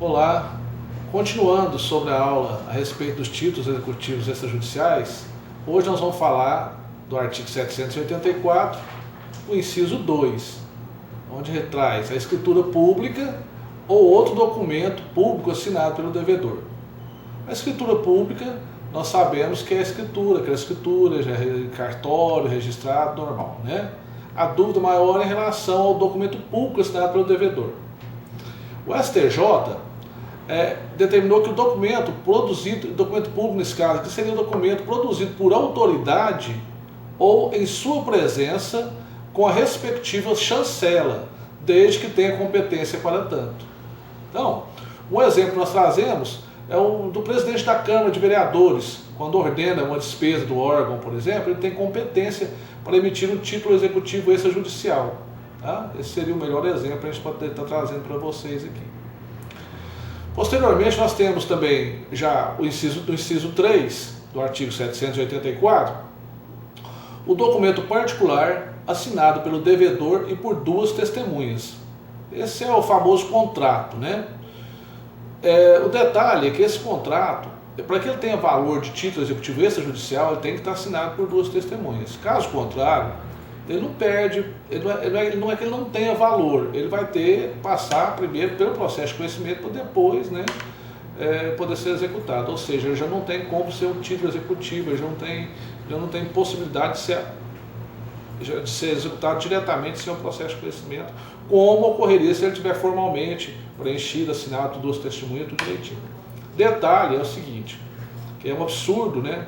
Olá, continuando sobre a aula a respeito dos títulos executivos extrajudiciais, hoje nós vamos falar do artigo 784, o inciso 2, onde retraz a escritura pública ou outro documento público assinado pelo devedor. A escritura pública, nós sabemos que é a escritura, aquela escritura, já é cartório, registrado, normal, né? A dúvida maior é em relação ao documento público assinado pelo devedor. O STJ determinou que o documento produzido, documento público nesse caso, que seria um documento produzido por autoridade ou em sua presença com a respectiva chancela, desde que tenha competência para tanto. Então, um exemplo que nós trazemos é o do presidente da Câmara de Vereadores, quando ordena uma despesa do órgão, por exemplo, ele tem competência para emitir um título executivo extrajudicial. Tá? Esse seria o melhor exemplo que a gente pode estar trazendo para vocês aqui. Posteriormente, nós temos também já o inciso 3 do artigo 784, o documento particular assinado pelo devedor e por duas testemunhas. Esse é o famoso contrato, né? O detalhe é que esse contrato, para que ele tenha valor de título executivo extrajudicial, ele tem que estar assinado por duas testemunhas. Caso contrário, ele não perde, não é que ele não tenha valor, ele vai passar primeiro pelo processo de conhecimento para depois, né, poder ser executado. Ou seja, ele já não tem como ser um título executivo, ele já não tem possibilidade de ser executado diretamente sem um processo de conhecimento, como ocorreria se ele tiver formalmente preenchido, assinado por duas testemunhas, tudo direitinho. Detalhe é o seguinte, que é um absurdo, né?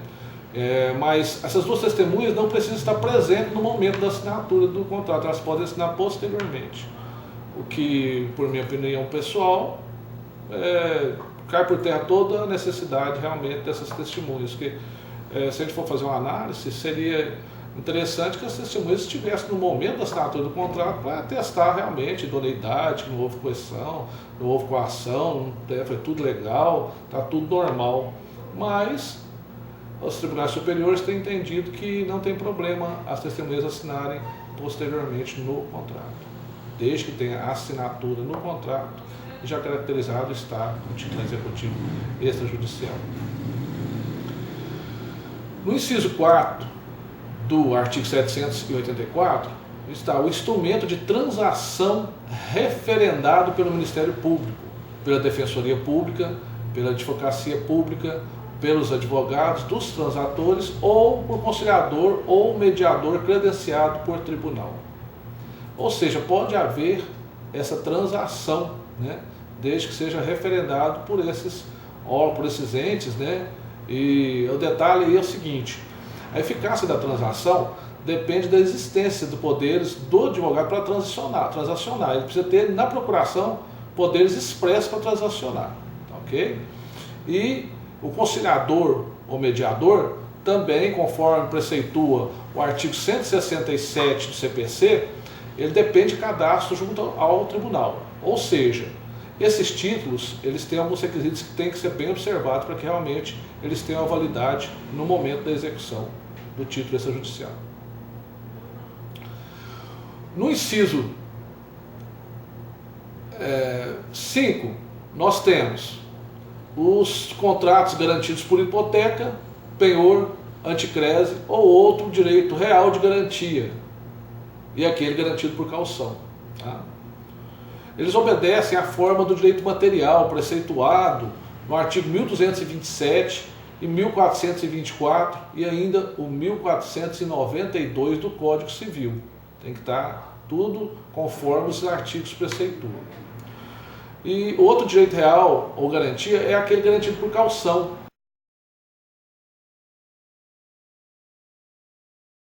Mas essas duas testemunhas não precisam estar presentes no momento da assinatura do contrato, elas podem assinar posteriormente. O que, por minha opinião pessoal, cai por terra toda a necessidade realmente dessas testemunhas, que se a gente for fazer uma análise, seria interessante que as testemunhas estivessem no momento da assinatura do contrato para testar realmente idoneidade, que não houve coerção, não houve coação, foi tudo legal, está tudo normal. Mas os tribunais superiores têm entendido que não tem problema as testemunhas assinarem posteriormente no contrato, desde que tenha a assinatura no contrato e já caracterizado está o título executivo extrajudicial. No inciso 4 do artigo 784 está o instrumento de transação referendado pelo Ministério Público, pela Defensoria Pública, pela Advocacia Pública, pelos advogados dos transatores ou por conciliador ou mediador credenciado por tribunal. Ou seja, pode haver essa transação, né, desde que seja referendado por esses entes, né? E o detalhe é o seguinte: a eficácia da transação depende da existência de poderes do advogado para transacionar. Ele precisa ter na procuração poderes expressos para transacionar, tá, ok? E o conciliador ou mediador também, conforme preceitua o artigo 167 do CPC, ele depende de cadastro junto ao tribunal. Ou seja, esses títulos, eles têm alguns requisitos que têm que ser bem observados para que realmente eles tenham a validade no momento da execução do título extrajudicial. No inciso 5, nós temos os contratos garantidos por hipoteca, penhor, anticrese ou outro direito real de garantia, e aquele garantido por caução. Tá? Eles obedecem à forma do direito material preceituado no artigo 1227 e 1424 e ainda o 1492 do Código Civil. Tem que estar tudo conforme os artigos preceituam. E outro direito real ou garantia é aquele garantido por caução,